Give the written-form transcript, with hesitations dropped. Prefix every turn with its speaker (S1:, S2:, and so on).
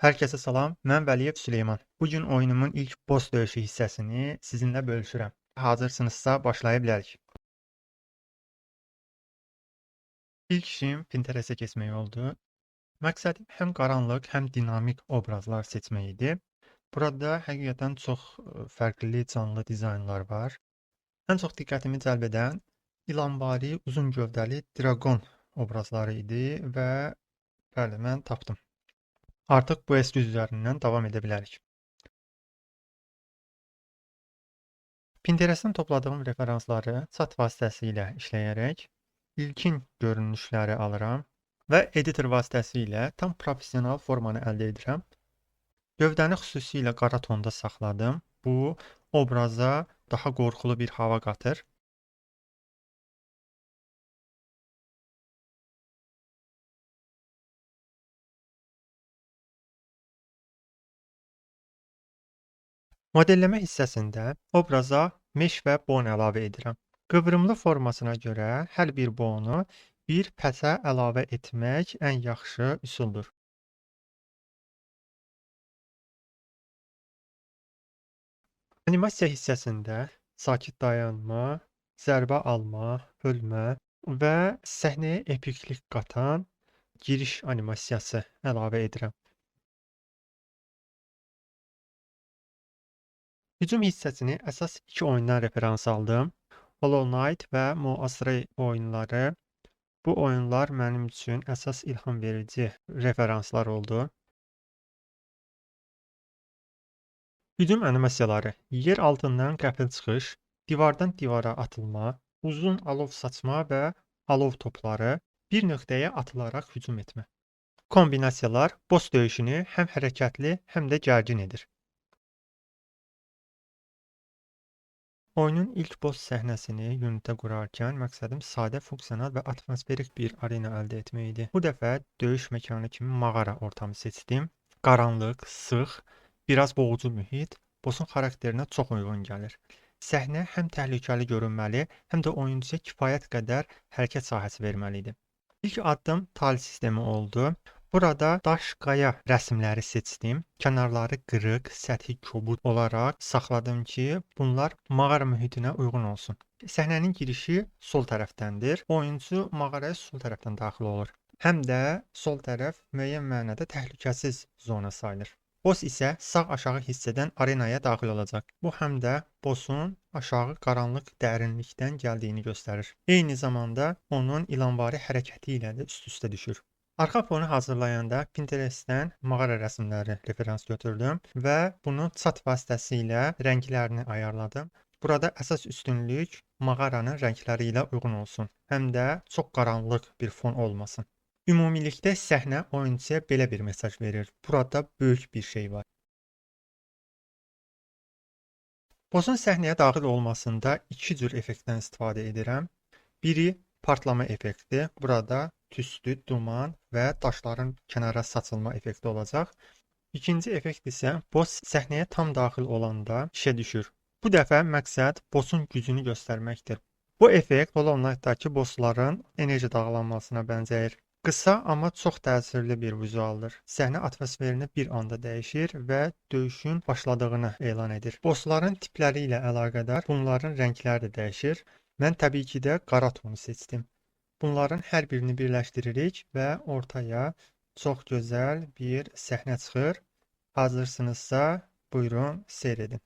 S1: Hər kəsə salam, mən Vəliyev Süleyman. Bu gün oyunumun ilk boss döyüşü hissəsini sizinlə bölüşürəm. Hazırsınızsa başlaya bilərik. İlk işim Pinterest-ə keçmək oldu. Məqsədim həm qaranlıq, həm dinamik obrazlar seçmək idi. Burada həqiqətən çox fərqli, canlı dizaynlar var. Ən çox diqqətimi cəlb edən ilanvari, uzun gövdəli draqon obrazları idi və bəli, mən tapdım. Artıq bu eskiz üzərindən davam edə bilərik. Pinterestdən topladığım referansları chat vasitəsilə işləyərək ilkin görünüşləri alıram və editor vasitəsilə tam professional formanı əldə edirəm. Gövdəni xüsusilə qara tonda saxladım. Bu obraza daha qorxulu bir hava qatır. Modelləmə hissəsində obraza mesh və bon əlavə edirəm. Qıvrımlı formasına görə hər bir bonu bir pətə əlavə etmək ən yaxşı üsuldur. Animasiya hissəsində sakit dayanma, zərbə alma, ölmə və səhnəyə epiklik qatan giriş animasiyası əlavə edirəm. Hücum hissəsini əsas iki oyundan referans aldım. Hollow Knight və Moasray oyunları. Bu oyunlar mənim üçün əsas ilham verici referanslar oldu. Hücum animasiyaları: yer altından qəfil çıxış, divardan divara atılma, uzun alov saçma və alov topları bir nöqtəyə atılaraq hücum etmə. Kombinasiyalar boss döyüşünü həm hərəkətli, həm də gərgin edir. Oyunun ilk boss səhnəsini Unity-də qurarkən məqsədim sadə, funksional və atmosferik bir arena əldə etmək idi. Bu dəfə döyüş məkanı kimi mağara ortamı seçdim. Qaranlıq, sıx, biraz boğucu mühit boss'un xarakterinə çox uyğun gəlir. Səhnə həm təhlükəli görünməli, həm də oyuncuya kifayət qədər hərəkət sahəsi verməli idi. İlk addım tal sistemi oldu. Burada daş, qaya rəsmləri seçdim. Kənarları qırıq, səthi kobud olaraq saxladım ki, bunlar mağara mühitinə uyğun olsun. Səhnənin girişi sol tərəfdəndir. Oyuncu mağaraya sol tərəfdən daxil olur. Həm də sol tərəf müəyyən mənada təhlükəsiz zona sayılır. Boss isə sağ-aşağı hissədən arenaya daxil olacaq. Bu həm də boss'un aşağı qaranlıq dərinlikdən gəldiyini göstərir. Eyni zamanda onun ilanvari hərəkəti ilə də üst-üstə düşür. Arxa fonu hazırlayanda Pinterestdən mağara rəsmləri referans götürdüm və bunu chat vasitəsilə rənglərini ayarladım. Burada əsas üstünlük mağaranın rəngləri ilə uyğun olsun, həm də çox qaranlıq bir fon olmasın. Ümumilikdə səhnə oyuncuya belə bir mesaj verir: burada böyük bir şey var. Boss'un səhnəyə daxil olmasında iki cür effektdən istifadə edirəm. Biri partlama effekti. Burada tüstü, duman və daşların kənara saçılma effekti olacaq. İkinci effekt isə boss səhnəyə tam daxil olanda işə düşür. Bu dəfə məqsəd boss'un gücünü göstərməkdir. Bu effekt Hollow Knight-dakı bossların enerji dağılanmasına bənzəyir. Qısa, amma çox təsirli bir vizualdır. Səhnə atmosferini bir anda dəyişir və döyüşün başladığını elan edir. Bossların tipləri ilə əlaqədar bunların rəngləri də dəyişir. Mən təbii ki də qara tonu seçdim. Bunların hər birini birləşdiririk və ortaya çox gözəl bir səhnə çıxır. Hazırsınızsa, buyurun seyr edin.